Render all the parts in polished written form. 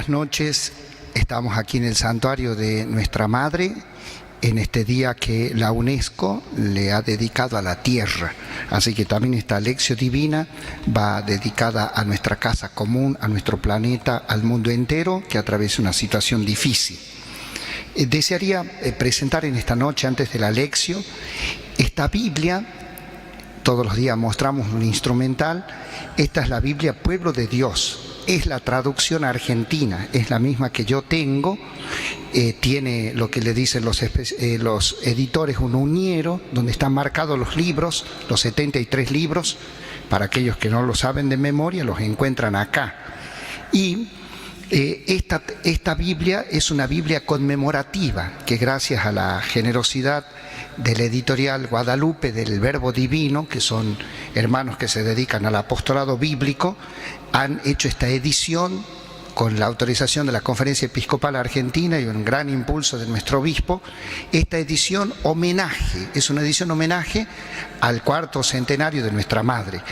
Buenas noches, estamos aquí en el santuario de Nuestra Madre, en este día que la UNESCO le ha dedicado a la tierra. Así que también esta lección divina va dedicada a nuestra casa común, a nuestro planeta, al mundo entero que atraviesa una situación difícil. Desearía presentar en esta noche, antes de la lección, esta Biblia. Todos los días mostramos un instrumental. Esta es la Biblia Pueblo de Dios. Es la traducción argentina, es la misma que yo tengo. Tiene lo que le dicen los editores, un uñero, donde están marcados los libros, los 73 libros. Para aquellos que no lo saben de memoria, los encuentran acá. Y esta Biblia es una Biblia conmemorativa, que gracias a la generosidad del editorial Guadalupe del Verbo Divino, que son hermanos que se dedican al apostolado bíblico, han hecho esta edición con la autorización de la Conferencia Episcopal Argentina y un gran impulso de nuestro obispo. Esta edición homenaje, es una edición homenaje al 4º centenario de Nuestra Madre.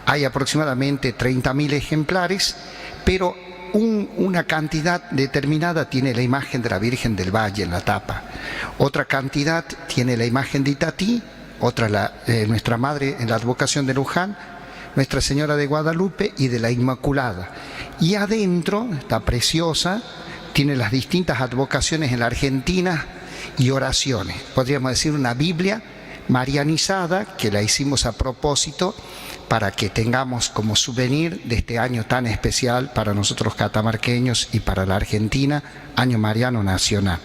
Hay aproximadamente 30.000 ejemplares, pero una cantidad determinada tiene la imagen de la Virgen del Valle en la tapa, otra cantidad tiene la imagen de Itatí, otra Nuestra Madre en la advocación de Luján, Nuestra Señora de Guadalupe y de la Inmaculada. Y adentro, está preciosa, tiene las distintas advocaciones en la Argentina y oraciones. Podríamos decir una Biblia marianizada, que la hicimos a propósito para que tengamos como souvenir de este año tan especial para nosotros catamarqueños y para la Argentina, Año Mariano Nacional.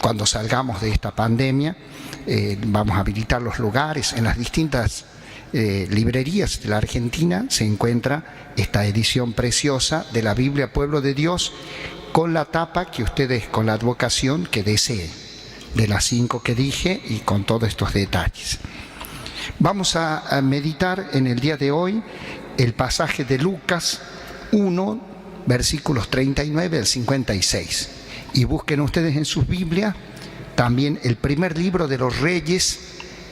Cuando salgamos de esta pandemia, vamos a habilitar los lugares. En las distintas librerías de la Argentina se encuentra esta edición preciosa de la Biblia Pueblo de Dios, con la tapa que ustedes, con la advocación que deseen, de las 5 que dije y con todos estos detalles. Vamos a meditar en el día de hoy el pasaje de Lucas 1, versículos 39 al 56. Y busquen ustedes en sus Biblias también el primer libro de los Reyes,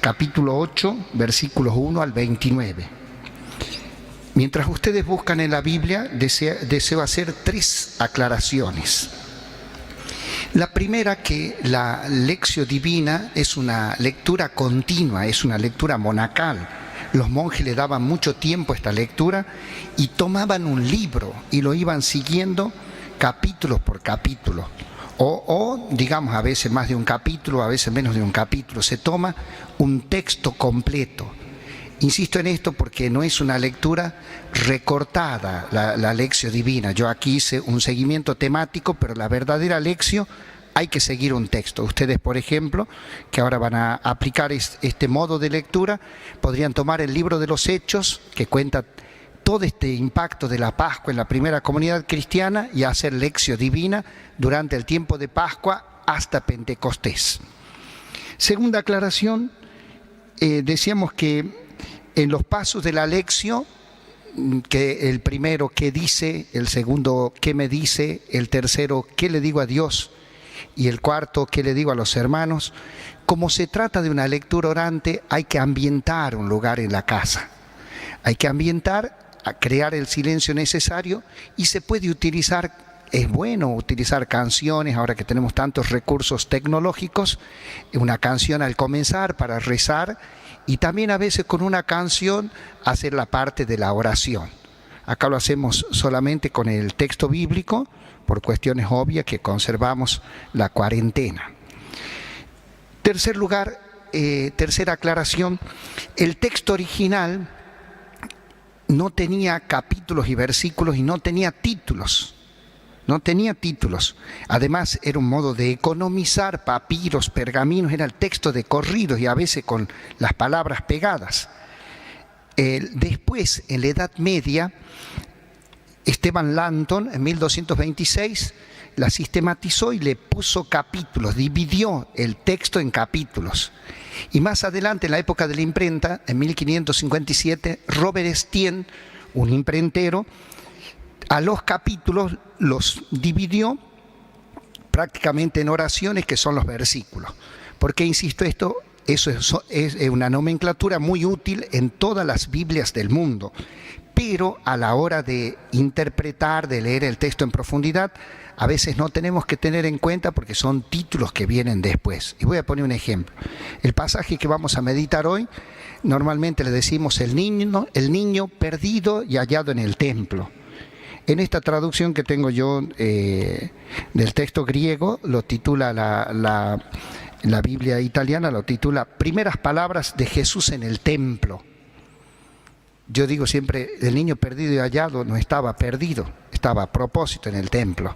capítulo 8, versículos 1 al 29. Mientras ustedes buscan en la Biblia, deseo hacer 3 aclaraciones. La primera, que la lección divina es una lectura continua, es una lectura monacal. Los monjes le daban mucho tiempo a esta lectura y tomaban un libro y lo iban siguiendo capítulo por capítulo. O digamos, a veces más de un capítulo, a veces menos de un capítulo. Se toma un texto completo. Insisto en esto porque no es una lectura recortada, la lección divina. Yo aquí hice un seguimiento temático, pero la verdadera lección hay que seguir un texto. Ustedes, por ejemplo, que ahora van a aplicar este modo de lectura, podrían tomar el libro de los Hechos, que cuenta todo este impacto de la Pascua en la primera comunidad cristiana, y hacer lección divina durante el tiempo de Pascua hasta Pentecostés. Segunda aclaración, decíamos que en los pasos de la lección, que el primero, ¿qué dice?, el segundo, ¿qué me dice?, el tercero, ¿qué le digo a Dios?, y el cuarto, ¿qué le digo a los hermanos? Como se trata de una lectura orante, hay que ambientar un lugar en la casa. Hay que ambientar, a crear el silencio necesario, y se puede utilizar, es bueno utilizar canciones, ahora que tenemos tantos recursos tecnológicos, una canción al comenzar para rezar, y también a veces con una canción hacer la parte de la oración. Acá lo hacemos solamente con el texto bíblico, por cuestiones obvias que conservamos la cuarentena. Tercer lugar, tercera aclaración, el texto original no tenía capítulos y versículos y no tenía títulos. No tenía títulos. Además, era un modo de economizar papiros, pergaminos, era el texto de corridos y a veces con las palabras pegadas. Después, en la Edad Media, Esteban Langton, en 1226, la sistematizó y le puso capítulos, dividió el texto en capítulos. Y más adelante, en la época de la imprenta, en 1557, Robert Estienne, un imprentero, a los capítulos los dividió prácticamente en oraciones, que son los versículos. ¿Por qué insisto esto? Eso es una nomenclatura muy útil en todas las Biblias del mundo. Pero a la hora de interpretar, de leer el texto en profundidad, a veces no tenemos que tener en cuenta porque son títulos que vienen después. Y voy a poner un ejemplo. El pasaje que vamos a meditar hoy, normalmente le decimos el niño perdido y hallado en el templo. En esta traducción que tengo yo del texto griego, lo titula la Biblia italiana, lo titula Primeras palabras de Jesús en el templo. Yo digo siempre, el niño perdido y hallado no estaba perdido, estaba a propósito en el templo.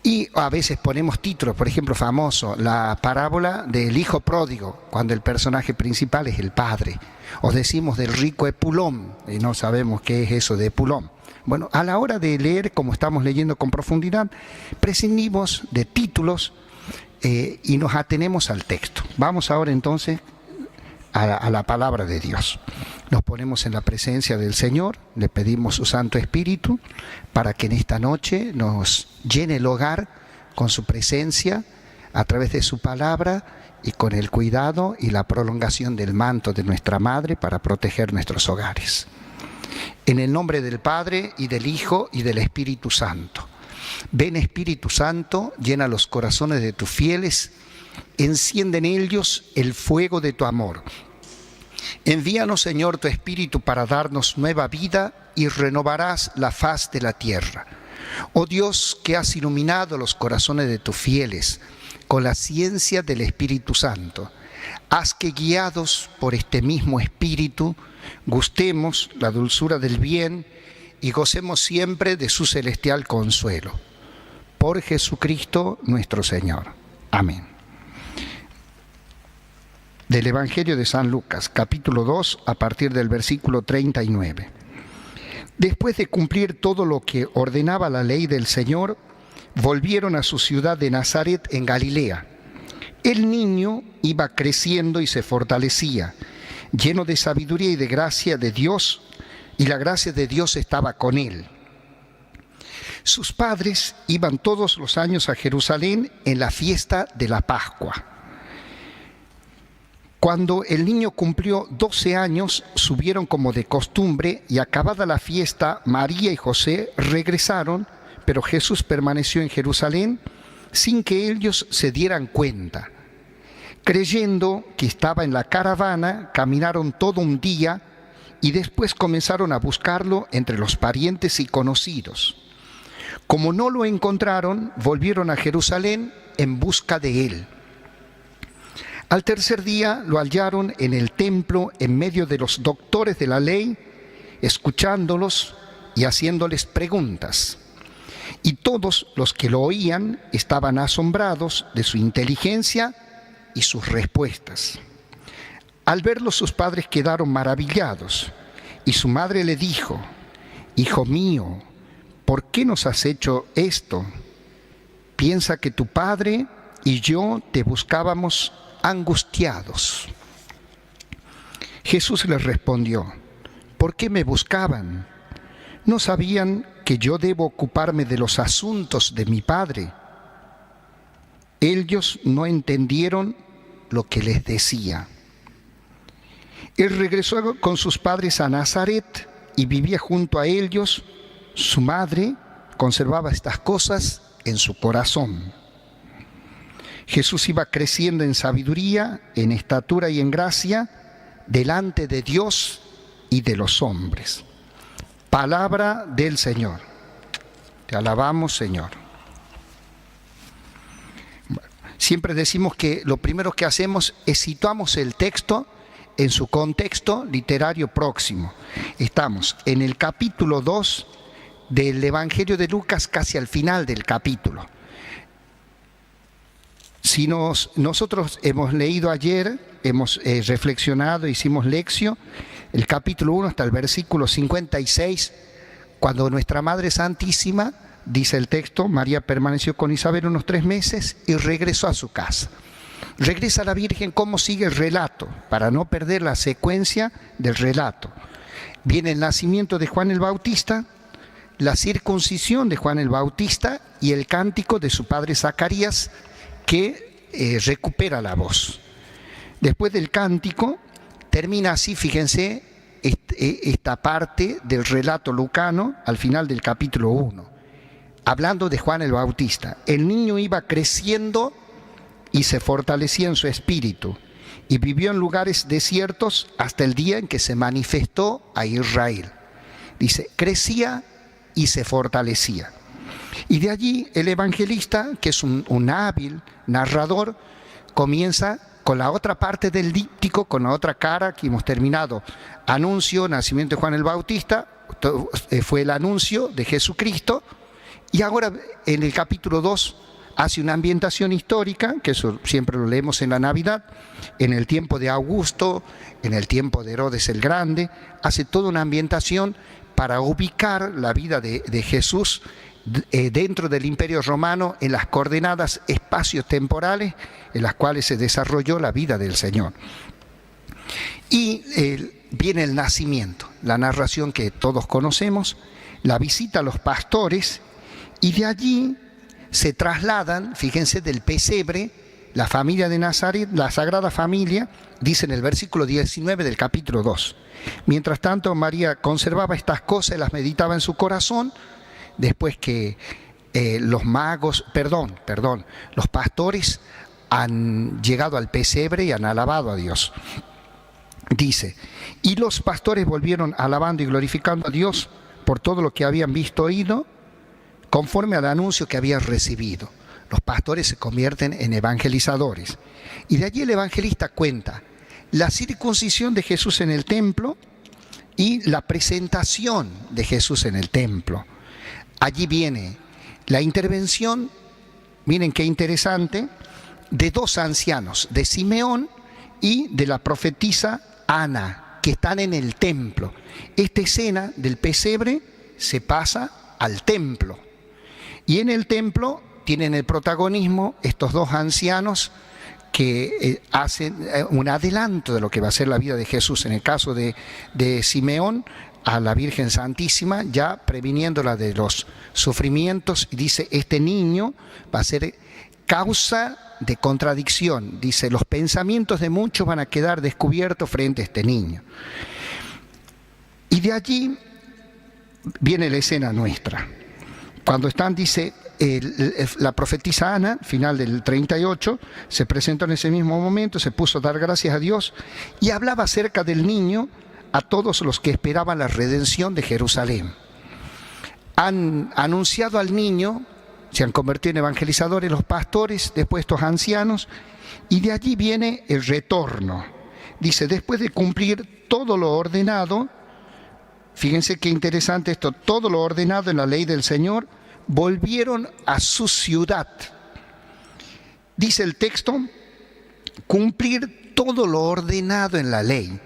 Y a veces ponemos títulos, por ejemplo, famoso, la parábola del hijo pródigo, cuando el personaje principal es el padre. O decimos del rico Epulón, y no sabemos qué es eso de Epulón. Bueno, a la hora de leer, como estamos leyendo con profundidad, prescindimos de títulos y nos atenemos al texto. Vamos ahora entonces a la palabra de Dios. Nos ponemos en la presencia del Señor, le pedimos su Santo Espíritu para que en esta noche nos llene el hogar con su presencia a través de su palabra y con el cuidado y la prolongación del manto de nuestra Madre para proteger nuestros hogares. En el nombre del Padre y del Hijo y del Espíritu Santo. Ven, Espíritu Santo, llena los corazones de tus fieles, enciende en ellos el fuego de tu amor. Envíanos, Señor, tu Espíritu para darnos nueva vida y renovarás la faz de la tierra. Oh Dios, que has iluminado los corazones de tus fieles con la ciencia del Espíritu Santo, haz que guiados por este mismo Espíritu gustemos la dulzura del bien y gocemos siempre de su celestial consuelo. Por Jesucristo nuestro Señor. Amén. Del Evangelio de San Lucas, capítulo 2, a partir del versículo 39. Después de cumplir todo lo que ordenaba la ley del Señor, volvieron a su ciudad de Nazaret en Galilea. El niño iba creciendo y se fortalecía, lleno de sabiduría y de gracia de Dios, y la gracia de Dios estaba con él. Sus padres iban todos los años a Jerusalén en la fiesta de la Pascua. Cuando el niño cumplió 12 años, subieron como de costumbre y acabada la fiesta, María y José regresaron, pero Jesús permaneció en Jerusalén sin que ellos se dieran cuenta. Creyendo que estaba en la caravana, caminaron todo un día y después comenzaron a buscarlo entre los parientes y conocidos. Como no lo encontraron, volvieron a Jerusalén en busca de él. Al tercer día lo hallaron en el templo en medio de los doctores de la ley, escuchándolos y haciéndoles preguntas. Y todos los que lo oían estaban asombrados de su inteligencia y sus respuestas. Al verlo, sus padres quedaron maravillados, y su madre le dijo: «Hijo mío, ¿por qué nos has hecho esto? Piensa que tu padre y yo te buscábamos angustiados». Jesús les respondió: «¿Por qué me buscaban? ¿No sabían que yo debo ocuparme de los asuntos de mi Padre?». Ellos no entendieron lo que les decía. Él regresó con sus padres a Nazaret y vivía junto a ellos. Su madre conservaba estas cosas en su corazón. Jesús iba creciendo en sabiduría, en estatura y en gracia, delante de Dios y de los hombres. Palabra del Señor. Te alabamos, Señor. Siempre decimos que lo primero que hacemos es situamos el texto en su contexto literario próximo. Estamos en el capítulo 2 del Evangelio de Lucas, casi al final del capítulo. Si nosotros hemos leído ayer, hemos reflexionado, hicimos lección, el capítulo 1 hasta el versículo 56, cuando nuestra Madre Santísima, dice el texto, María permaneció con Isabel unos 3 meses y regresó a su casa. Regresa la Virgen, ¿cómo sigue el relato? Para no perder la secuencia del relato. Viene el nacimiento de Juan el Bautista, la circuncisión de Juan el Bautista y el cántico de su padre Zacarías, que recupera la voz. Después del cántico, termina así, fíjense, esta parte del relato lucano al final del capítulo 1, hablando de Juan el Bautista. El niño iba creciendo y se fortalecía en su espíritu, y vivió en lugares desiertos hasta el día en que se manifestó a Israel. Dice, crecía y se fortalecía. Y de allí el evangelista, que es un hábil narrador, comienza con la otra parte del díptico, con la otra cara que hemos terminado. Anuncio, nacimiento de Juan el Bautista, fue el anuncio de Jesucristo, y ahora en el capítulo 2 hace una ambientación histórica, que eso siempre lo leemos en la Navidad, en el tiempo de Augusto, en el tiempo de Herodes el Grande, hace toda una ambientación para ubicar la vida de Jesús dentro del Imperio Romano, en las coordenadas espacios temporales en las cuales se desarrolló la vida del Señor. Y viene el nacimiento, la narración que todos conocemos, la visita a los pastores, y de allí se trasladan, fíjense, del pesebre, la familia de Nazaret, la Sagrada Familia, dice en el versículo 19 del capítulo 2. Mientras tanto, María conservaba estas cosas y las meditaba en su corazón, después que los pastores han llegado al pesebre y han alabado a Dios. Dice, y los pastores volvieron alabando y glorificando a Dios por todo lo que habían visto, oído, conforme al anuncio que habían recibido. Los pastores se convierten en evangelizadores. Y de allí el evangelista cuenta la circuncisión de Jesús en el templo y la presentación de Jesús en el templo. Allí viene la intervención, miren qué interesante, de dos ancianos, de Simeón y de la profetisa Ana, que están en el templo. Esta escena del pesebre se pasa al templo. Y en el templo tienen el protagonismo estos dos ancianos que hacen un adelanto de lo que va a ser la vida de Jesús. En el caso de Simeón, a la Virgen Santísima, ya previniéndola de los sufrimientos, y dice, este niño va a ser causa de contradicción. Dice, los pensamientos de muchos van a quedar descubiertos frente a este niño. Y de allí viene la escena nuestra. Cuando están, dice, la profetisa Ana, final del 38, se presentó en ese mismo momento, se puso a dar gracias a Dios y hablaba acerca del niño a todos los que esperaban la redención de Jerusalén. Han anunciado al niño, se han convertido en evangelizadores los pastores, después estos ancianos, y de allí viene el retorno. Dice, después de cumplir todo lo ordenado, fíjense qué interesante esto, todo lo ordenado en la ley del Señor, volvieron a su ciudad. Dice el texto, cumplir todo lo ordenado en la ley.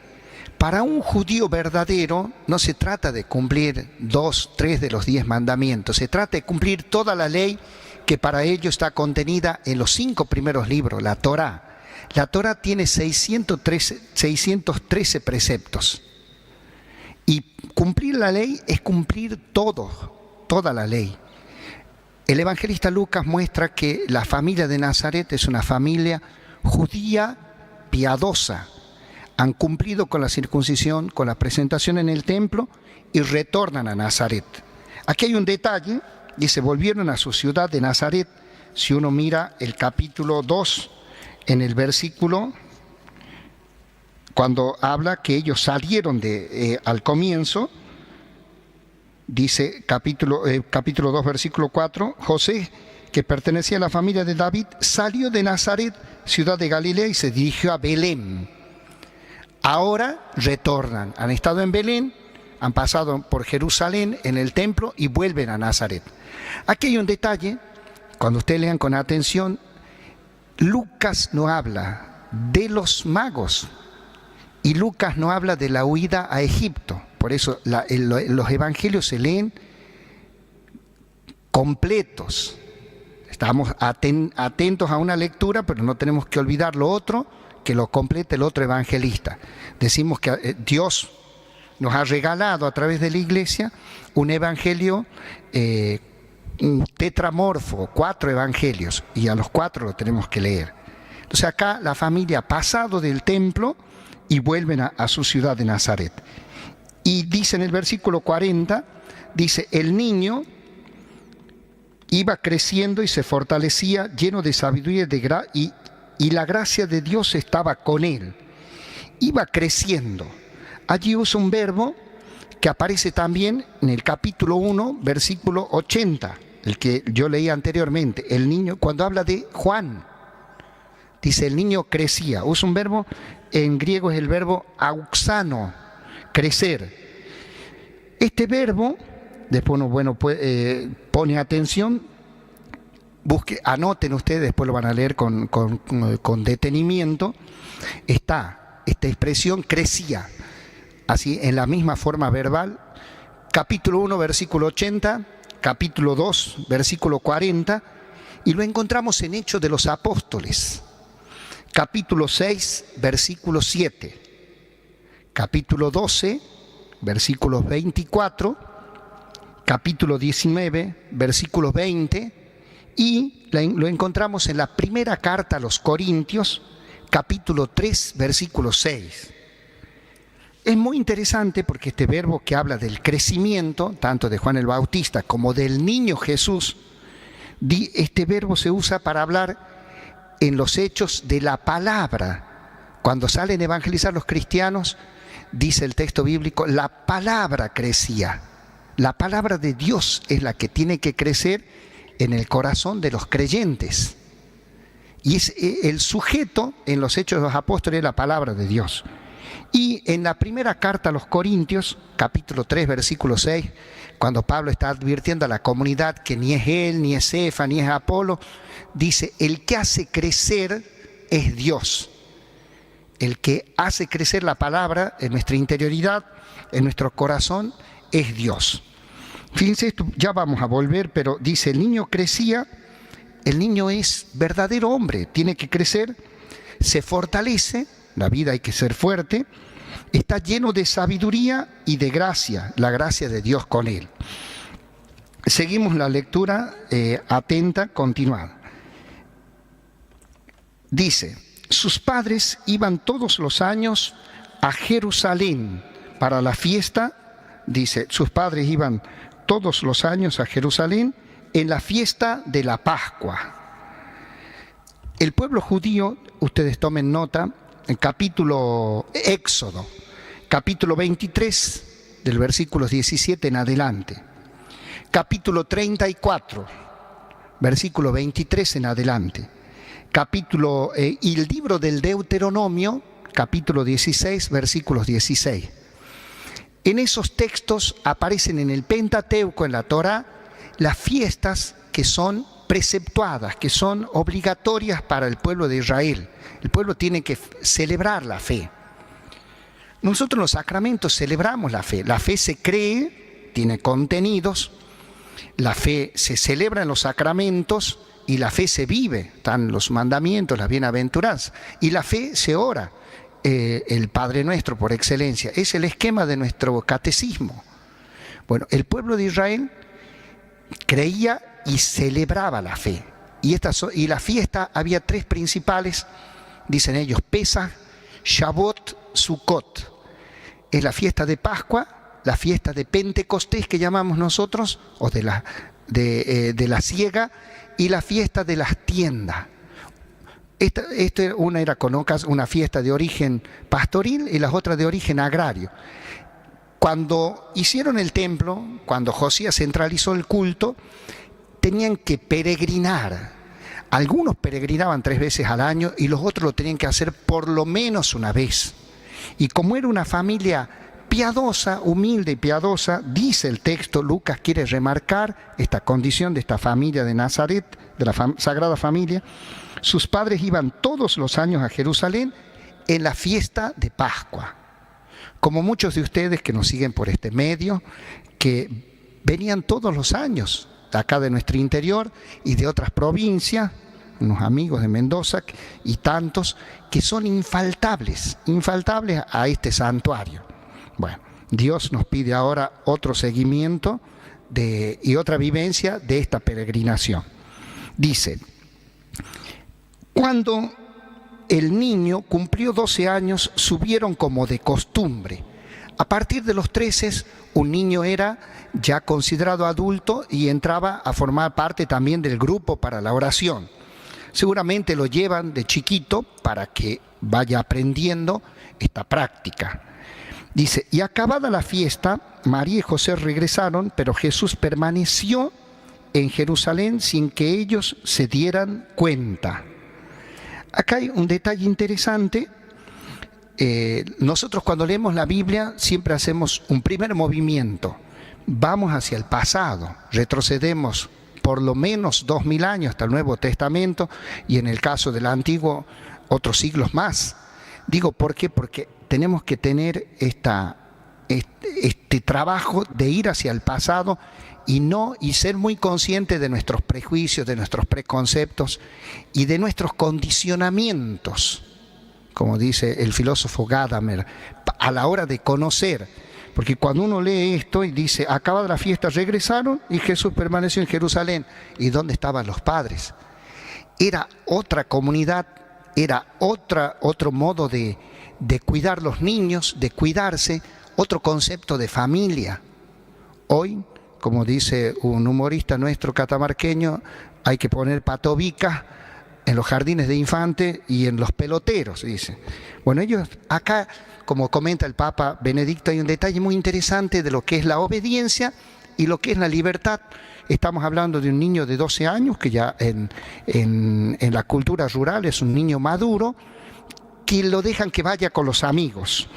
Para un judío verdadero no se trata de cumplir 2, 3 de los 10 mandamientos, se trata de cumplir toda la ley que para ello está contenida en los 5 primeros libros, la Torá. La Torá tiene 613 preceptos. Y cumplir la ley es cumplir toda la ley. El evangelista Lucas muestra que la familia de Nazaret es una familia judía piadosa. Han cumplido con la circuncisión, con la presentación en el templo y retornan a Nazaret. Aquí hay un detalle, dice, volvieron a su ciudad de Nazaret. Si uno mira el capítulo 2, en el versículo, cuando habla que ellos salieron al comienzo, dice capítulo 2, versículo 4, José, que pertenecía a la familia de David, salió de Nazaret, ciudad de Galilea, y se dirigió a Belén. Ahora retornan, han estado en Belén, han pasado por Jerusalén en el templo y vuelven a Nazaret. Aquí hay un detalle, cuando ustedes lean con atención, Lucas no habla de los magos y Lucas no habla de la huida a Egipto. Por eso los evangelios se leen completos. Estamos atentos a una lectura, pero no tenemos que olvidar lo otro, que lo complete el otro evangelista. Decimos que Dios nos ha regalado a través de la iglesia un evangelio un tetramorfo, 4 evangelios, y a los 4 lo tenemos que leer. Entonces acá la familia ha pasado del templo y vuelven a su ciudad de Nazaret. Y dice en el versículo 40, dice, el niño iba creciendo y se fortalecía, lleno de sabiduría y la gracia de Dios estaba con él. Iba creciendo. Allí usa un verbo que aparece también en el capítulo 1, versículo 80, el que yo leí anteriormente. El niño, cuando habla de Juan, dice el niño crecía. Usa un verbo, en griego es el verbo auxano, crecer. Este verbo, después uno pone atención, anoten ustedes, después lo van a leer con detenimiento. Está esta expresión crecía, así en la misma forma verbal. Capítulo 1, versículo 80, capítulo 2, versículo 40, y lo encontramos en Hechos de los Apóstoles. Capítulo 6, versículo 7, capítulo 12, versículos 24, capítulo 19, versículos 20, y lo encontramos en la primera carta a los Corintios, capítulo 3, versículo 6. Es muy interesante porque este verbo que habla del crecimiento, tanto de Juan el Bautista como del niño Jesús, este verbo se usa para hablar en los hechos de la palabra. Cuando salen a evangelizar los cristianos, dice el texto bíblico, la palabra crecía. La palabra de Dios es la que tiene que crecer en el corazón de los creyentes. Y es el sujeto en los Hechos de los Apóstoles de la palabra de Dios. Y en la primera carta a los Corintios, capítulo 3, versículo 6, cuando Pablo está advirtiendo a la comunidad que ni es él, ni es Cefa, ni es Apolo, dice, el que hace crecer es Dios. El que hace crecer la palabra en nuestra interioridad, en nuestro corazón, es Dios. Fíjense esto, ya vamos a volver, pero dice, el niño crecía, el niño es verdadero hombre, tiene que crecer, se fortalece, la vida hay que ser fuerte, está lleno de sabiduría y de gracia, la gracia de Dios con él. Seguimos la lectura atenta, continuada. Dice, sus padres iban todos los años a Jerusalén para la fiesta, dice, sus padres iban todos los años a Jerusalén en la fiesta de la Pascua. El pueblo judío, ustedes tomen nota, en capítulo Éxodo, capítulo 23, del versículo 17 en adelante, capítulo 34, versículo 23 en adelante, y el libro del Deuteronomio, capítulo 16, versículos 16. En esos textos aparecen en el Pentateuco, en la Torá, las fiestas que son preceptuadas, que son obligatorias para el pueblo de Israel. El pueblo tiene que celebrar la fe. Nosotros en los sacramentos celebramos la fe. La fe se cree, tiene contenidos, la fe se celebra en los sacramentos y la fe se vive. Están los mandamientos, las bienaventuranzas. Y la fe se ora. El Padre Nuestro por excelencia. Es el esquema de nuestro catecismo. Bueno, el pueblo de Israel creía y celebraba la fe. Y la fiesta había tres principales, dicen ellos, Pesaj, Shavuot, Sukkot. Es la fiesta de Pascua, la fiesta de Pentecostés que llamamos nosotros, o de la siega, y la fiesta de las tiendas. Una era con una fiesta de origen pastoril y las otras de origen agrario. Cuando hicieron el templo, cuando Josías centralizó el culto, tenían que peregrinar. Algunos peregrinaban 3 veces al año y los otros lo tenían que hacer por lo menos una vez. Y como era una familia piadosa, humilde y piadosa, dice el texto, Lucas quiere remarcar esta condición de esta familia de Nazaret, de la Sagrada Familia. Sus padres iban todos los años a Jerusalén en la fiesta de Pascua. Como muchos de ustedes que nos siguen por este medio, que venían todos los años de acá de nuestro interior y de otras provincias, unos amigos de Mendoza y tantos que son infaltables a este santuario. Bueno, Dios nos pide ahora otro seguimiento y otra vivencia de esta peregrinación. Dice, cuando el niño cumplió 12 años, subieron como de costumbre. A partir de los 13, un niño era ya considerado adulto y entraba a formar parte también del grupo para la oración. Seguramente lo llevan de chiquito para que vaya aprendiendo esta práctica. Dice, y acabada la fiesta, María y José regresaron, pero Jesús permaneció en Jerusalén sin que ellos se dieran cuenta. Acá hay un detalle interesante. Nosotros cuando leemos la Biblia siempre hacemos un primer movimiento. Vamos hacia el pasado, retrocedemos por lo menos 2000 años hasta el Nuevo Testamento y en el caso del Antiguo otros siglos más. Digo, ¿por qué? Porque tenemos que tener este trabajo de ir hacia el pasado y ser muy conscientes de nuestros prejuicios, de nuestros preconceptos y de nuestros condicionamientos, como dice el filósofo Gadamer, a la hora de conocer. Porque cuando uno lee esto y dice, acabada la fiesta regresaron y Jesús permaneció en Jerusalén. ¿Y dónde estaban los padres? Era otra comunidad, era otro modo de cuidar los niños, de cuidarse, otro concepto de familia. Hoy, como dice un humorista nuestro catamarqueño, hay que poner patobicas en los jardines de infantes y en los peloteros, dice. Bueno, ellos acá, como comenta el Papa Benedicto, hay un detalle muy interesante de lo que es la obediencia y lo que es la libertad. Estamos hablando de un niño de 12 años, que ya en la cultura rural es un niño maduro, que lo dejan que vaya con los amigos.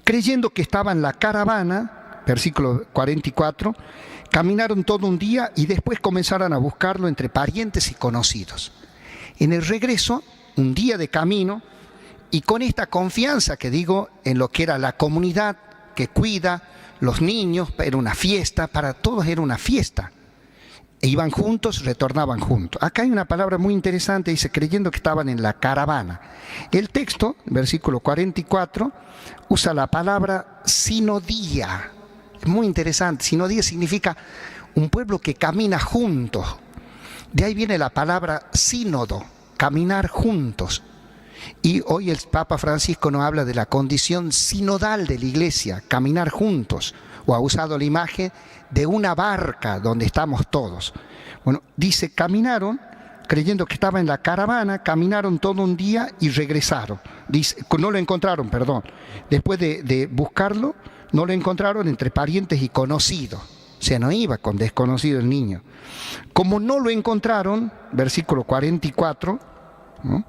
Creyendo que estaba en la caravana, versículo 44, caminaron todo un día y después comenzaron a buscarlo entre parientes y conocidos. En el regreso, un día de camino, y con esta confianza que digo en lo que era la comunidad que cuida los niños, era una fiesta, para todos era una fiesta. E iban juntos, retornaban juntos. Acá hay una palabra muy interesante, dice, creyendo que estaban en la caravana. El texto, versículo 44, usa la palabra sinodía. Es muy interesante. Sinodía significa un pueblo que camina juntos. De ahí viene la palabra sínodo, caminar juntos. Y hoy el Papa Francisco nos habla de la condición sinodal de la Iglesia, caminar juntos, o ha usado la imagen de una barca donde estamos todos. Bueno, dice, caminaron, creyendo que estaba en la caravana, caminaron todo un día y regresaron. Dice, no lo encontraron, perdón. Después de buscarlo, no lo encontraron entre parientes y conocidos. O sea, no iba con desconocido el niño. Como no lo encontraron, versículo 44, ¿no?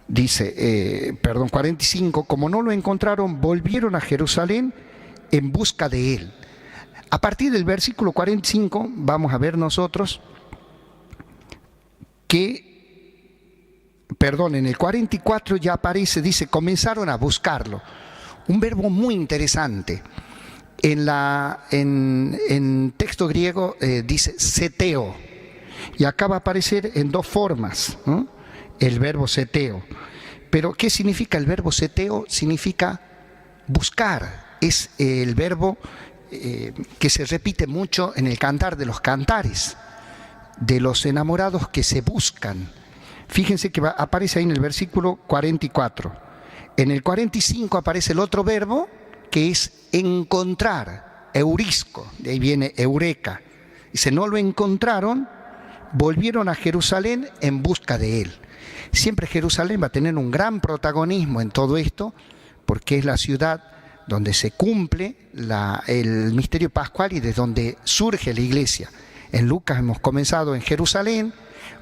Dice, 45, como no lo encontraron, volvieron a Jerusalén en busca de él. A partir del versículo 45 vamos a ver nosotros que, en el 44 ya aparece, dice, comenzaron a buscarlo. Un verbo muy interesante. En texto griego dice seteo, y acá va a aparecer en dos formas, ¿no? El verbo seteo. Pero ¿qué significa el verbo seteo? Significa buscar. Es el verbo que se repite mucho en el cantar de los cantares, de los enamorados que se buscan. Fíjense que aparece ahí en el versículo 44. En el 45 aparece el otro verbo que es encontrar, eurisco, de ahí viene eureka. Dice, no lo encontraron, volvieron a Jerusalén en busca de él. Siempre Jerusalén va a tener un gran protagonismo en todo esto, porque es la ciudad donde se cumple el misterio pascual y desde donde surge la iglesia. En Lucas hemos comenzado en Jerusalén,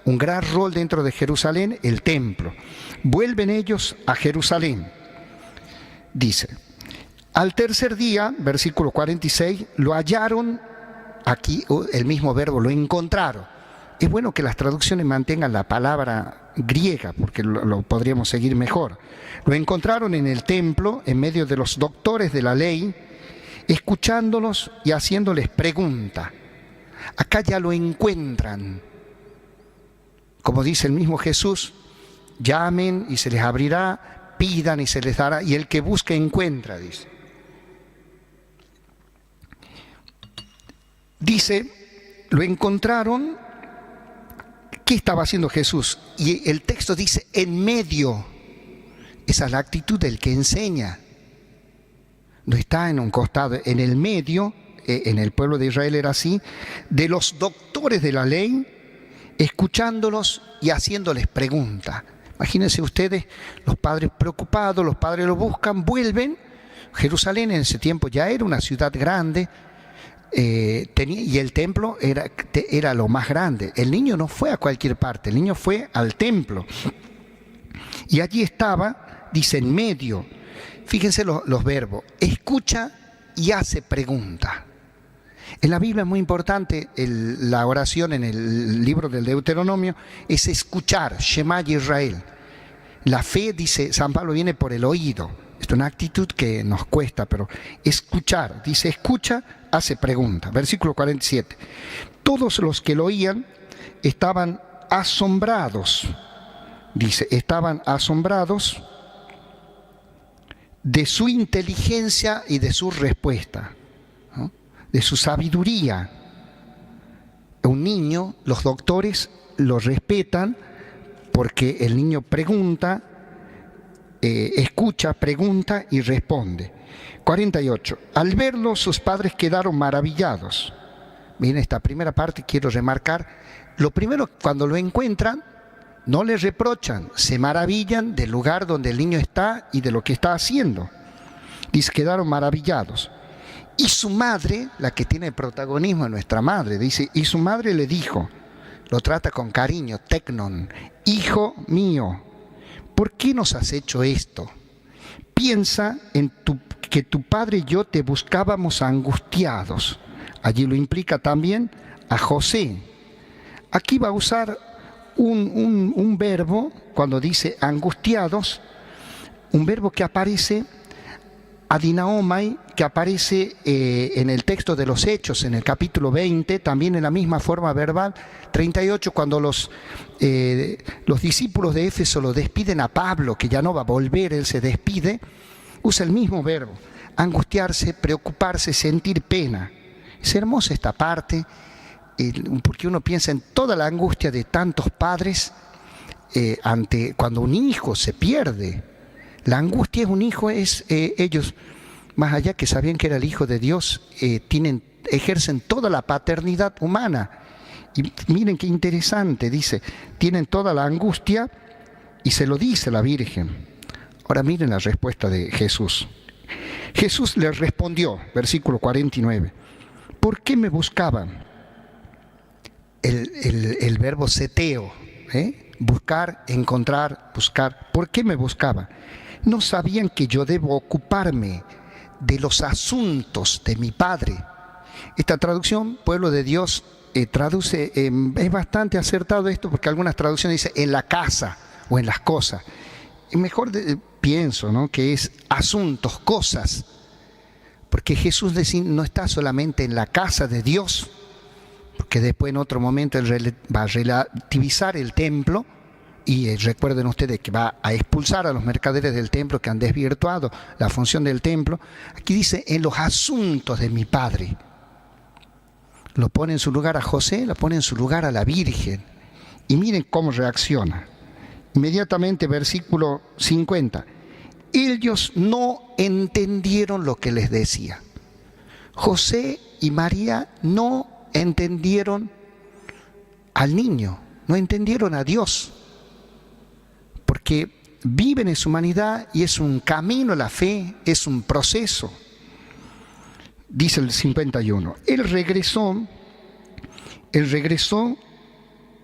un gran rol dentro de Jerusalén, el templo. Vuelven ellos a Jerusalén. Dice, al tercer día, versículo 46, lo hallaron, aquí el mismo verbo, lo encontraron. Es bueno que las traducciones mantengan la palabra griega, porque lo podríamos seguir mejor. Lo encontraron en el templo, en medio de los doctores de la ley, escuchándolos y haciéndoles pregunta. Acá ya lo encuentran. Como dice el mismo Jesús, llamen y se les abrirá, pidan y se les dará, y el que busca encuentra, dice. Dice, lo encontraron. ¿Qué estaba haciendo Jesús? Y el texto dice en medio. Esa es la actitud del que enseña. No está en un costado, en el medio. En el pueblo de Israel era así, de los doctores de la ley, escuchándolos y haciéndoles preguntas. Imagínense ustedes, los padres preocupados, los padres lo buscan, vuelven. Jerusalén en ese tiempo ya era una ciudad grande, y el templo era lo más grande. El niño no fue a cualquier parte, el niño fue al templo. Y allí estaba, dice, en medio. Fíjense los verbos, escucha y hace pregunta. En la Biblia es muy importante la oración en el libro del Deuteronomio, es escuchar, Shema Israel. La fe, dice San Pablo, viene por el oído. Es una actitud que nos cuesta, pero escuchar, dice escucha, hace pregunta. Versículo 47. Todos los que lo oían estaban asombrados, dice, estaban asombrados de su inteligencia y de su respuesta, ¿no? De su sabiduría. Un niño, los doctores lo respetan porque el niño pregunta, escucha, pregunta y responde. 48. Al verlo, sus padres quedaron maravillados. Miren, esta primera parte quiero remarcar. Lo primero, cuando lo encuentran, no le reprochan, se maravillan del lugar donde el niño está y de lo que está haciendo. Dice, quedaron maravillados. Y su madre, la que tiene protagonismo, nuestra madre, dice, y su madre le dijo, lo trata con cariño, tecnon, hijo mío, ¿por qué nos has hecho esto? Piensa en que tu padre y yo te buscábamos angustiados. Allí lo implica también a José. Aquí va a usar un verbo, cuando dice angustiados, un verbo que aparece, adinaomai, que aparece en el texto de los Hechos, en el capítulo 20, también en la misma forma verbal. 38, cuando los discípulos de Éfeso lo despiden a Pablo, que ya no va a volver, él se despide, usa el mismo verbo, angustiarse, preocuparse, sentir pena. Es hermosa esta parte, porque uno piensa en toda la angustia de tantos padres cuando un hijo se pierde. La angustia de un hijo es, ellos, más allá que sabían que era el Hijo de Dios, ejercen toda la paternidad humana. Y miren qué interesante, dice, tienen toda la angustia y se lo dice la Virgen. Ahora miren la respuesta de Jesús. Jesús les respondió, versículo 49, ¿por qué me buscaban? El verbo seteo, buscar, encontrar, buscar. ¿Por qué me buscaban? No sabían que yo debo ocuparme de los asuntos de mi Padre. Esta traducción, pueblo de Dios, traduce, es bastante acertado esto, porque algunas traducciones dicen en la casa o en las cosas. Y mejor pienso, ¿no?, que es asuntos, cosas, porque Jesús no está solamente en la casa de Dios, porque después en otro momento él va a relativizar el templo. Y recuerden ustedes que va a expulsar a los mercaderes del templo que han desvirtuado la función del templo. Aquí dice, en los asuntos de mi Padre. Lo pone en su lugar a José, lo pone en su lugar a la Virgen. Y miren cómo reacciona. Inmediatamente, versículo 50. Ellos no entendieron lo que les decía. José y María no entendieron al niño, no entendieron a Dios. Porque viven en su humanidad y es un camino, la fe es un proceso. Dice el 51, Él regresó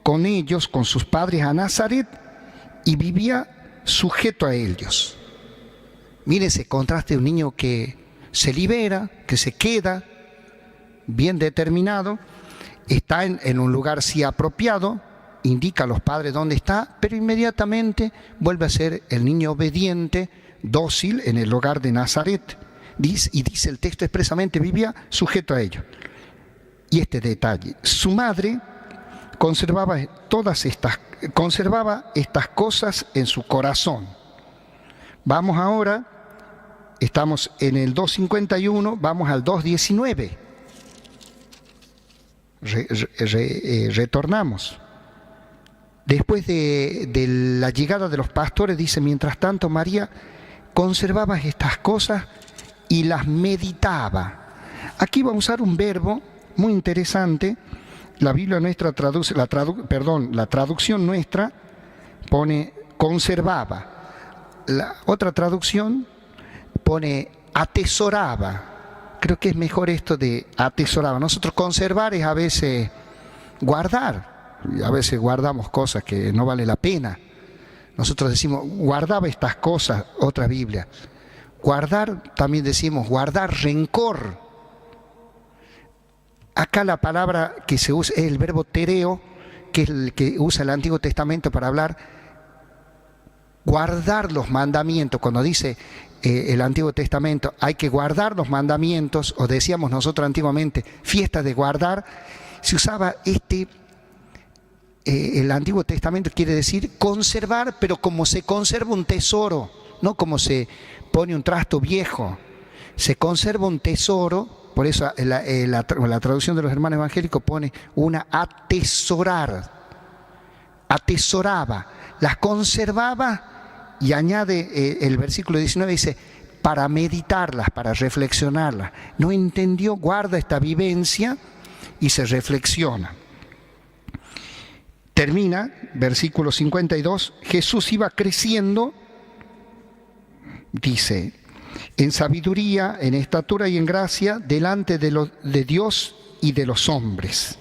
con ellos, con sus padres a Nazaret y vivía sujeto a ellos. Miren ese contraste de un niño que se libera, que se queda bien determinado, está en un lugar sí apropiado, indica a los padres dónde está, pero inmediatamente vuelve a ser el niño obediente, dócil en el hogar de Nazaret. Y dice el texto expresamente, vivía sujeto a ellos. Y este detalle, su madre conservaba estas cosas en su corazón. Vamos ahora, estamos en el 2.51, vamos al 2.19. Retornamos. Después de la llegada de los pastores, dice, mientras tanto María conservaba estas cosas y las meditaba. Aquí va a usar un verbo muy interesante. La Biblia nuestra traduce, la traducción nuestra pone conservaba. La otra traducción pone atesoraba. Creo que es mejor esto de atesoraba. Nosotros conservar es a veces guardar. Y a veces guardamos cosas que no vale la pena. Nosotros decimos, guardaba estas cosas, otra Biblia. Guardar, también decimos, guardar rencor. Acá la palabra que se usa es el verbo tereo, que es el que usa el Antiguo Testamento para hablar, guardar los mandamientos. Cuando dice el Antiguo Testamento, hay que guardar los mandamientos, o decíamos nosotros antiguamente, fiesta de guardar, se usaba el Antiguo Testamento quiere decir conservar, pero como se conserva un tesoro, no como se pone un trasto viejo. Se conserva un tesoro, por eso la traducción de los hermanos evangélicos pone una atesorar. Atesoraba, las conservaba, y añade el versículo 19, dice, para meditarlas, para reflexionarlas. No entendió, guarda esta vivencia y se reflexiona. Termina, versículo 52, Jesús iba creciendo, dice, en sabiduría, en estatura y en gracia, delante de Dios y de los hombres.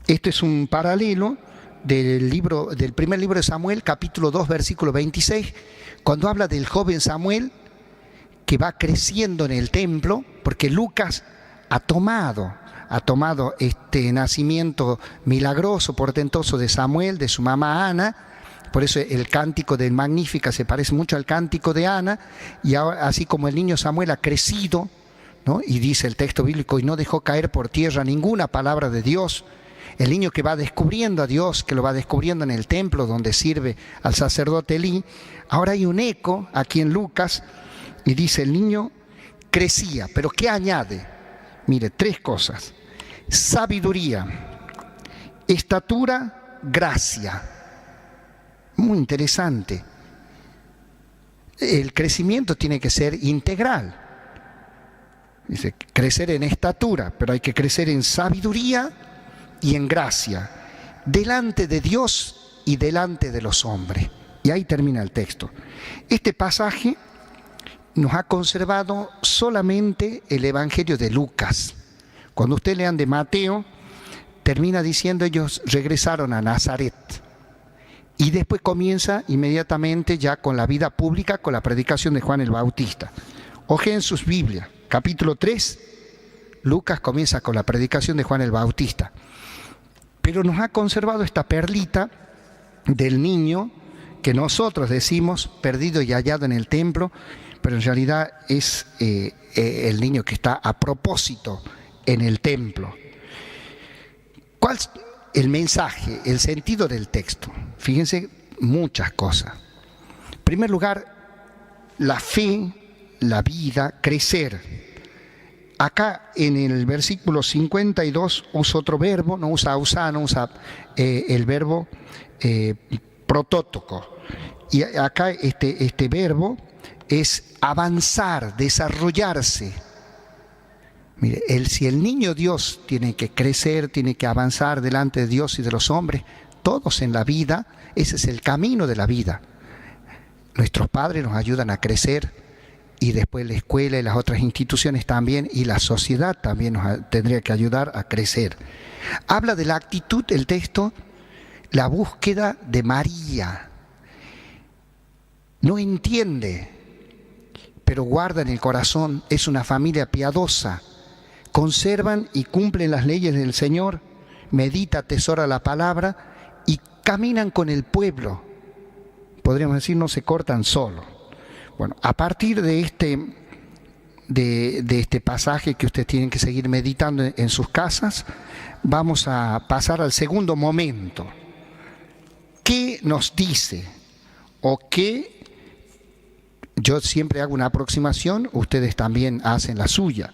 Este es un paralelo del primer libro de Samuel, capítulo 2, versículo 26, cuando habla del joven Samuel que va creciendo en el templo, porque Lucas ha tomado este nacimiento milagroso, portentoso de Samuel, de su mamá Ana. Por eso el cántico del Magnífica se parece mucho al cántico de Ana, y ahora, así como el niño Samuel ha crecido, ¿no? Y dice el texto bíblico, y no dejó caer por tierra ninguna palabra de Dios. El niño que va descubriendo a Dios, que lo va descubriendo en el templo donde sirve al sacerdote Elí. Ahora hay un eco aquí en Lucas, y dice, el niño crecía, pero ¿qué añade? Mire, 3 cosas: sabiduría, estatura, gracia. Muy interesante. El crecimiento tiene que ser integral. Dice, crecer en estatura, pero hay que crecer en sabiduría y en gracia, delante de Dios y delante de los hombres. Y ahí termina el texto. Este pasaje nos ha conservado solamente el Evangelio de Lucas. Cuando ustedes lean de Mateo, termina diciendo, ellos regresaron a Nazaret. Y después comienza inmediatamente ya con la vida pública, con la predicación de Juan el Bautista. Ojeen sus Biblias, capítulo 3, Lucas comienza con la predicación de Juan el Bautista. Pero nos ha conservado esta perlita del niño que nosotros decimos perdido y hallado en el templo, pero en realidad es el niño que está a propósito en el templo. ¿Cuál es el mensaje, el sentido del texto? Fíjense, muchas cosas. En primer lugar, la fe, la vida, crecer. Acá en el versículo 52 usa otro verbo, no usa ausano, usa el verbo protótoco. Y acá este verbo es avanzar, desarrollarse. Mire, si el niño Dios tiene que crecer, tiene que avanzar delante de Dios y de los hombres, todos en la vida, ese es el camino de la vida. Nuestros padres nos ayudan a crecer, y después la escuela y las otras instituciones también, y la sociedad también nos tendría que ayudar a crecer. Habla de la actitud, el texto, la búsqueda de María. No entiende, pero guarda en el corazón, es una familia piadosa. Conservan y cumplen las leyes del Señor, medita, atesora la palabra y caminan con el pueblo. Podríamos decir, no se cortan solo. Bueno, a partir de este pasaje que ustedes tienen que seguir meditando en sus casas, vamos a pasar al segundo momento. ¿Qué nos dice? ¿O qué? Yo siempre hago una aproximación, ustedes también hacen la suya.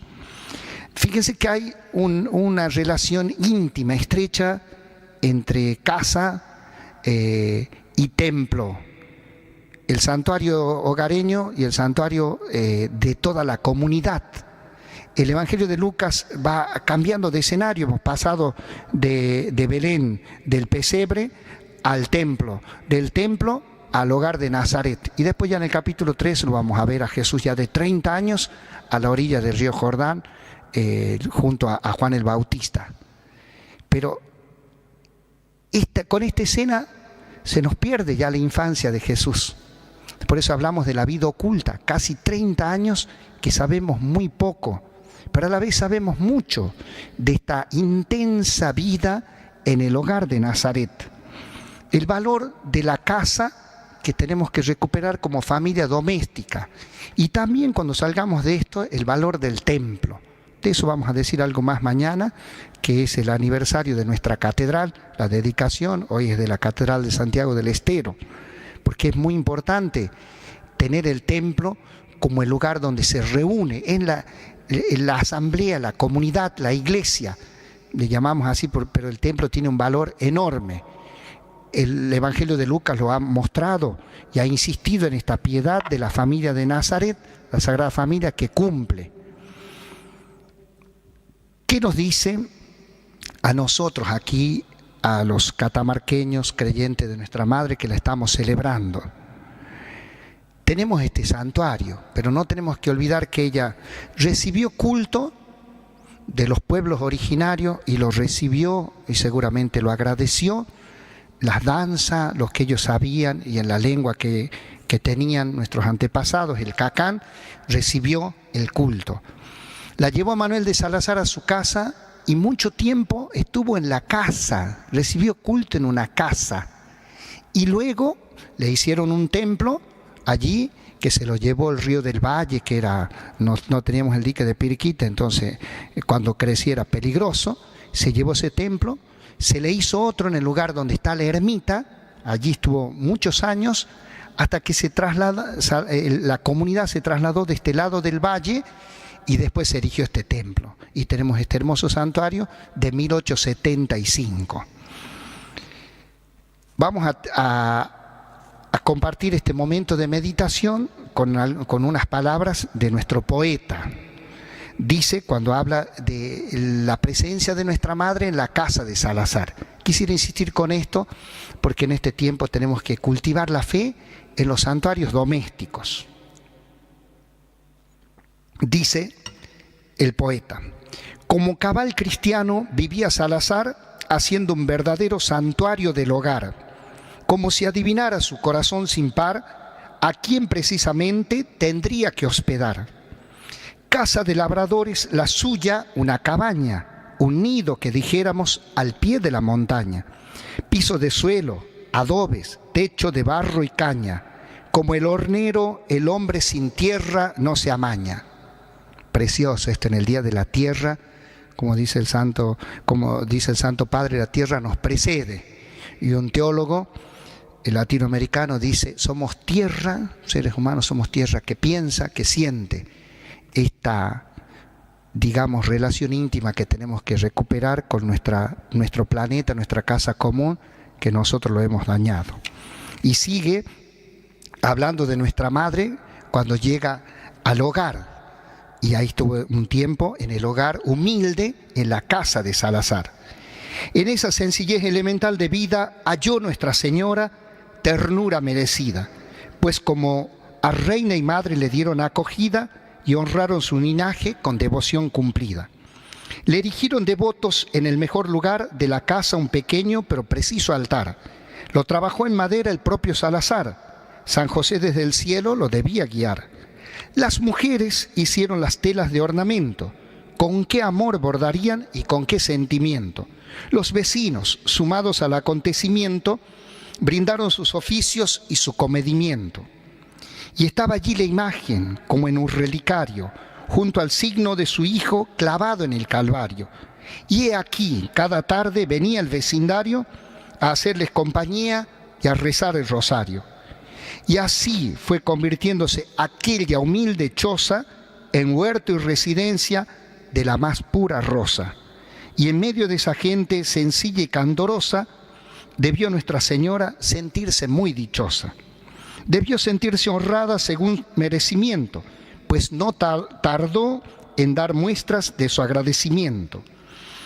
Fíjense que hay una relación íntima, estrecha, entre casa y templo. El santuario hogareño y el santuario de toda la comunidad. El Evangelio de Lucas va cambiando de escenario. Hemos pasado de Belén, del pesebre, al templo, del templo al hogar de Nazaret. Y después ya en el capítulo 3 lo vamos a ver a Jesús ya de 30 años a la orilla del río Jordán, junto a Juan el Bautista. Pero con esta escena se nos pierde ya la infancia de Jesús. Por eso hablamos de la vida oculta, casi 30 años que sabemos muy poco, pero a la vez sabemos mucho de esta intensa vida en el hogar de Nazaret. El valor de la casa que tenemos que recuperar como familia doméstica. Y también cuando salgamos de esto, el valor del templo. De eso vamos a decir algo más mañana, que es el aniversario de nuestra catedral, la dedicación, hoy es de la Catedral de Santiago del Estero, porque es muy importante tener el templo como el lugar donde se reúne, en la asamblea, la comunidad, la iglesia, le llamamos así, pero el templo tiene un valor enorme. El Evangelio de Lucas lo ha mostrado y ha insistido en esta piedad de la familia de Nazaret, la Sagrada Familia que cumple. ¿Qué nos dice a nosotros aquí, a los catamarqueños creyentes de nuestra Madre que la estamos celebrando? Tenemos este santuario, pero no tenemos que olvidar que ella recibió culto de los pueblos originarios y lo recibió y seguramente lo agradeció, las danzas, los que ellos sabían y en la lengua que tenían nuestros antepasados, el cacán, recibió el culto. La llevó Manuel de Salazar a su casa y mucho tiempo estuvo en la casa, recibió culto en una casa. Y luego le hicieron un templo allí que se lo llevó el río del Valle, que no teníamos el dique de Piriquita, entonces cuando creciera peligroso, se llevó ese templo, se le hizo otro en el lugar donde está la ermita, allí estuvo muchos años, hasta que la comunidad se trasladó de este lado del valle y después se erigió este templo. Y tenemos este hermoso santuario de 1875. Vamos a compartir este momento de meditación con unas palabras de nuestro poeta. Dice, cuando habla de la presencia de nuestra Madre en la casa de Salazar. Quisiera insistir con esto porque en este tiempo tenemos que cultivar la fe en los santuarios domésticos. Dice el poeta: como cabal cristiano vivía Salazar haciendo un verdadero santuario del hogar, como si adivinara su corazón sin par a quién precisamente tendría que hospedar. Casa de labradores la suya, una cabaña, un nido que dijéramos al pie de la montaña, piso de suelo, adobes, techo de barro y caña, como el hornero, el hombre sin tierra no se amaña. Precioso esto en el Día de la Tierra, como dice el Santo Padre, la tierra nos precede. Y un teólogo latinoamericano dice, somos tierra, seres humanos somos tierra que piensa, que siente. Esta, digamos, relación íntima que tenemos que recuperar con nuestro planeta, nuestra casa común, que nosotros lo hemos dañado. Y sigue hablando de nuestra Madre cuando llega al hogar. Y ahí estuvo un tiempo en el hogar humilde, en la casa de Salazar. En esa sencillez elemental de vida halló Nuestra Señora ternura merecida, pues como a reina y madre le dieron acogida y honraron su linaje con devoción cumplida. Le erigieron devotos en el mejor lugar de la casa un pequeño pero preciso altar. Lo trabajó en madera el propio Salazar. San José desde el cielo lo debía guiar. Las mujeres hicieron las telas de ornamento. Con qué amor bordarían y con qué sentimiento. Los vecinos, sumados al acontecimiento, brindaron sus oficios y su comedimiento. Y estaba allí la imagen, como en un relicario, junto al signo de su hijo clavado en el Calvario. Y he aquí, cada tarde venía el vecindario a hacerles compañía y a rezar el rosario. Y así fue convirtiéndose aquella humilde choza en huerto y residencia de la más pura rosa. Y en medio de esa gente sencilla y candorosa, debió Nuestra Señora sentirse muy dichosa. Debió sentirse honrada según merecimiento, pues no tardó en dar muestras de su agradecimiento,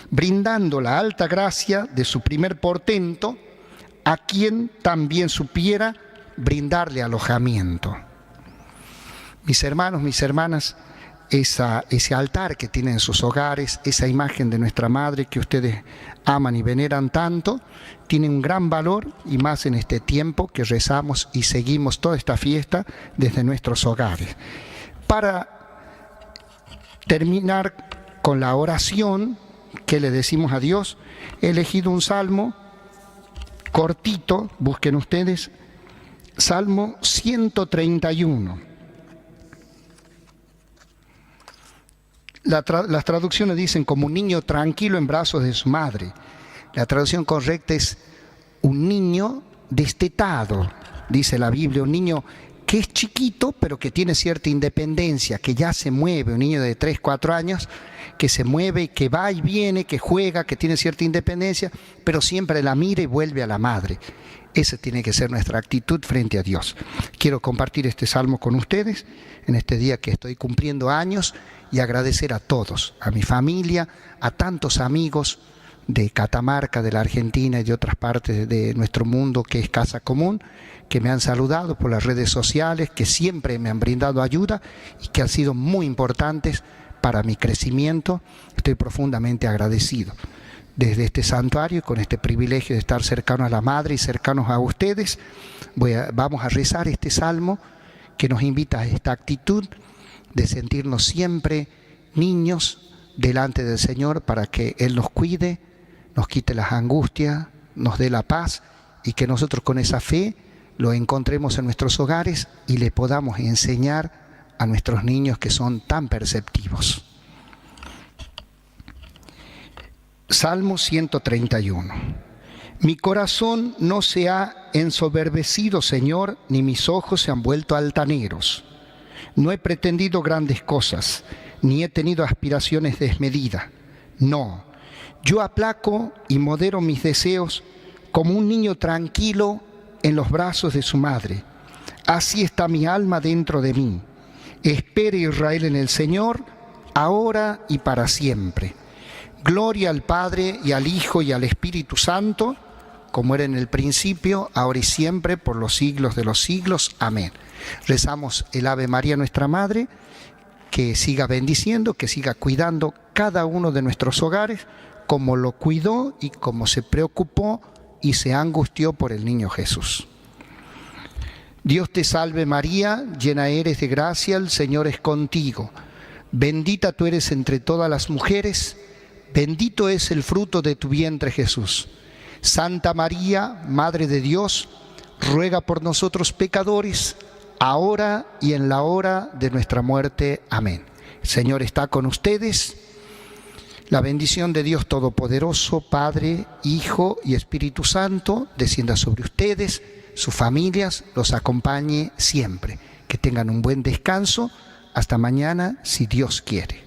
brindando la alta gracia de su primer portento a quien también supiera brindarle alojamiento. Mis hermanos, mis hermanas, ese altar que tienen en sus hogares, esa imagen de nuestra Madre que ustedes aman y veneran tanto, tiene un gran valor, y más en este tiempo que rezamos y seguimos toda esta fiesta desde nuestros hogares. Para terminar con la oración que le decimos a Dios, he elegido un salmo cortito, busquen ustedes, Salmo 131. Las traducciones dicen como un niño tranquilo en brazos de su madre. La traducción correcta es un niño destetado, dice la Biblia, un niño que es chiquito pero que tiene cierta independencia, que ya se mueve, un niño de 3, 4 años que se mueve, que va y viene, que juega, que tiene cierta independencia, pero siempre la mira y vuelve a la madre. Esa tiene que ser nuestra actitud frente a Dios. Quiero compartir este salmo con ustedes en este día que estoy cumpliendo años y agradecer a todos, a mi familia, a tantos amigos de Catamarca, de la Argentina y de otras partes de nuestro mundo que es Casa Común, que me han saludado por las redes sociales, que siempre me han brindado ayuda y que han sido muy importantes para mi crecimiento. Estoy profundamente agradecido. Desde este santuario, con este privilegio de estar cercano a la Madre y cercanos a ustedes, vamos a rezar este salmo que nos invita a esta actitud de sentirnos siempre niños delante del Señor para que Él nos cuide, nos quite las angustias, nos dé la paz y que nosotros con esa fe lo encontremos en nuestros hogares y le podamos enseñar a nuestros niños que son tan perceptivos. Salmo 131. Mi corazón no se ha ensoberbecido, Señor, ni mis ojos se han vuelto altaneros. No he pretendido grandes cosas, ni he tenido aspiraciones desmedidas. No, yo aplaco y modero mis deseos como un niño tranquilo en los brazos de su madre. Así está mi alma dentro de mí. Espere Israel en el Señor, ahora y para siempre. Gloria al Padre y al Hijo y al Espíritu Santo, como era en el principio, ahora y siempre, por los siglos de los siglos. Amén. Rezamos el Ave María, nuestra Madre, que siga bendiciendo, que siga cuidando cada uno de nuestros hogares, como lo cuidó y como se preocupó y se angustió por el niño Jesús. Dios te salve María, llena eres de gracia, el Señor es contigo. Bendita tú eres entre todas las mujeres, bendito es el fruto de tu vientre Jesús. Santa María, Madre de Dios, ruega por nosotros pecadores, ahora y en la hora de nuestra muerte. Amén. El Señor está con ustedes. La bendición de Dios Todopoderoso, Padre, Hijo y Espíritu Santo, descienda sobre ustedes, sus familias, los acompañe siempre. Que tengan un buen descanso. Hasta mañana, si Dios quiere.